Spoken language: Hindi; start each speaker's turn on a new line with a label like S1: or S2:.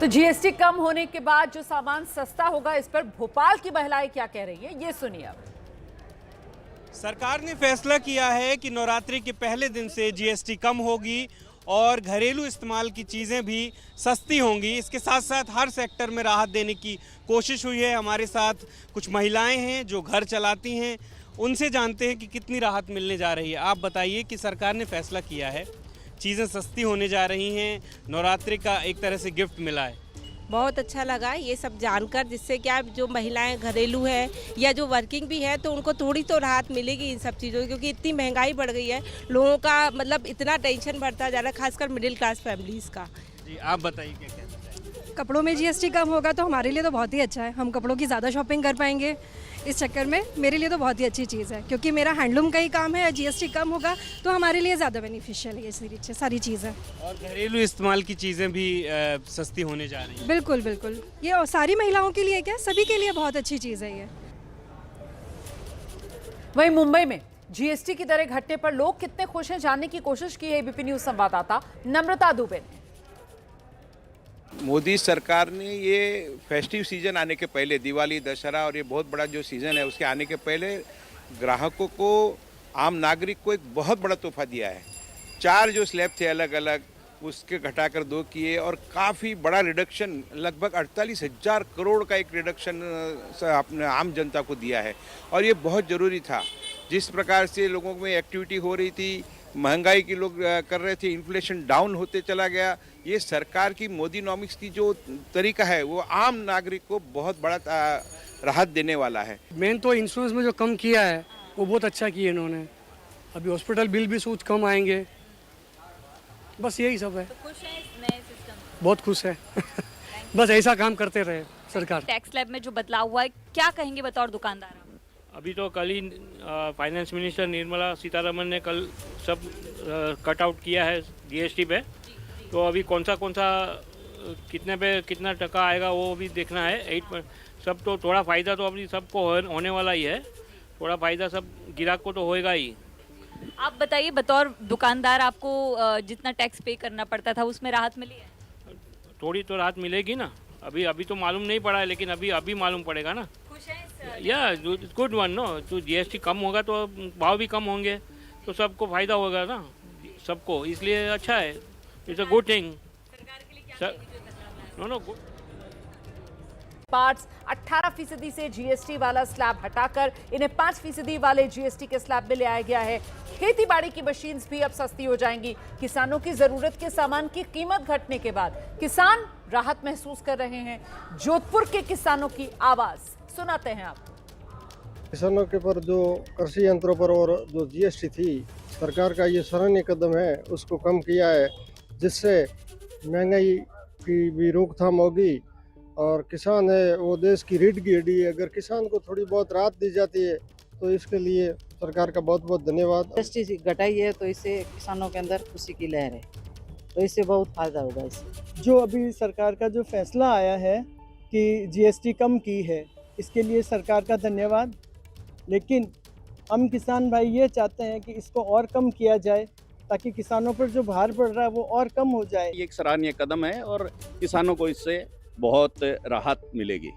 S1: तो जीएसटी कम होने के बाद जो सामान सस्ता होगा, इस पर भोपाल की महिलाएं क्या कह रही हैं, ये सुनिए अब।
S2: सरकार ने फैसला किया है कि नवरात्रि के पहले दिन से जीएसटी कम होगी और घरेलू इस्तेमाल की चीज़ें भी सस्ती होंगी। इसके साथ साथ हर सेक्टर में राहत देने की कोशिश हुई है। हमारे साथ कुछ महिलाएं हैं जो घर चलाती हैं, उनसे जानते हैं कि कितनी राहत मिलने जा रही है। आप बताइए कि सरकार ने फैसला किया है, चीज़ें सस्ती होने जा रही हैं, नवरात्रि का एक तरह से गिफ्ट मिला है।
S3: बहुत अच्छा लगा ये सब जानकर, जिससे क्या जो महिलाएं घरेलू है या जो वर्किंग भी है तो उनको थोड़ी तो राहत मिलेगी इन सब चीज़ों की, क्योंकि इतनी महंगाई बढ़ गई है, लोगों का मतलब इतना टेंशन बढ़ता जा रहा है, खासकर मिडिल क्लास फैमिलीज़ का।
S2: जी आप बताइए क्या कहना चाहिए।
S4: कपड़ों में जीएसटी कम होगा तो हमारे लिए तो बहुत ही अच्छा है, हम कपड़ों की ज़्यादा शॉपिंग कर पाएंगे। इस चक्कर में मेरे लिए तो बहुत ही अच्छी चीज़ है, क्योंकि मेरा हैंडलूम का ही काम है। जीएसटी कम होगा तो हमारे लिए ज़्यादा बेनिफिशियल है ये सारी चीज़ें।
S2: और घरेलू इस्तेमाल की चीज़ें भी सस्ती होने जा रही हैं।
S4: बिल्कुल बिल्कुल, ये सारी महिलाओं के लिए क्या, सभी के लिए बहुत अच्छी चीज़ है ये।
S1: वहीं मुंबई में जीएसटी की दरें घटने पर लोग कितने खुश हैं, जानने की कोशिश की है एबीपी न्यूज संवाददाता नम्रता दुबे ने।
S5: मोदी सरकार ने ये फेस्टिव सीजन आने के पहले, दिवाली, दशहरा और ये बहुत बड़ा जो सीज़न है उसके आने के पहले ग्राहकों को, आम नागरिक को एक बहुत बड़ा तोहफा दिया है। 4 जो स्लैब थे अलग अलग, उसके घटाकर 2 किए और काफ़ी बड़ा रिडक्शन, लगभग 48,000 करोड़ का एक रिडक्शन अपने आम जनता को दिया है और ये बहुत ज़रूरी था। जिस प्रकार से लोगों में एक्टिविटी हो रही थी, महंगाई की लोग कर रहे थे, इन्फ्लेशन डाउन होते चला गया, ये सरकार की मोदीनॉमिक्स की जो तरीका है वो आम नागरिक को बहुत बड़ा राहत देने वाला है।
S6: मेन तो इंश्योरेंस में जो कम किया है वो बहुत अच्छा किया इन्होंने। अभी हॉस्पिटल बिल भी कुछ कम आएंगे, बस यही सब है।
S7: तो खुश हैं इस नए सिस्टम से?
S6: बहुत खुश है बस ऐसा काम करते रहे सरकार।
S7: टैक्स स्लैब में जो बदलाव हुआ है, क्या कहेंगे बतौर दुकानदार?
S8: अभी तो कल ही फाइनेंस मिनिस्टर निर्मला सीतारमन ने कल सब कट आउट किया है जीएसटी पे, तो अभी कौन सा कितने पे कितना टका आएगा वो भी देखना है। 8 सब तो थोड़ा फ़ायदा तो अभी सबको होने वाला ही है, थोड़ा फ़ायदा सब ग्राहक को तो होएगा ही।
S7: आप बताइए, बतौर दुकानदार आपको जितना टैक्स पे करना पड़ता था उसमें राहत मिली है?
S8: थोड़ी तो राहत मिलेगी ना। अभी तो मालूम नहीं पड़ा है, लेकिन अभी मालूम पड़ेगा ना।
S7: खुश हैं
S8: या गुड वन नो, तो जीएसटी कम होगा तो भाव भी कम होंगे, तो सबको फायदा होगा ना सबको, इसलिए अच्छा है। It's a good thing.
S7: सरकार के लिए क्या
S8: नो गुड।
S1: पार्ट्स 18% से जीएसटी वाला स्लैब हटाकर इन्हें 5% वाले जीएसटी के स्लैब में ले आया गया है। खेती बाड़ी की मशीन्स भी अब सस्ती हो जाएंगी। किसानों की जरूरत के सामान की कीमत घटने के बाद किसान राहत महसूस कर रहे हैं। जोधपुर के किसानों की आवाज सुनाते हैं आप।
S9: किसानों के पर जो कृषि यंत्रों पर और जो जीएसटी थी, सरकार का ये सराहनीय कदम है, उसको कम किया है, जिससे महंगाई की भी रोकथाम होगी और किसान है वो देश की रीढ़ की हड्डी है। अगर किसान को थोड़ी बहुत राहत दी जाती है तो इसके लिए सरकार का बहुत बहुत धन्यवाद।
S10: जीएसटी घटाई है तो इससे किसानों के अंदर खुशी की लहर है, तो इससे बहुत फायदा होगा। इससे
S11: जो अभी सरकार का जो फैसला आया है कि जीएसटी कम की है, इसके लिए सरकार का धन्यवाद। लेकिन हम किसान भाई ये चाहते हैं कि इसको और कम किया जाए ताकि किसानों पर जो भार पड़ रहा है वो और कम हो जाए।
S12: ये एक सराहनीय कदम है और किसानों को इससे बहुत राहत मिलेगी।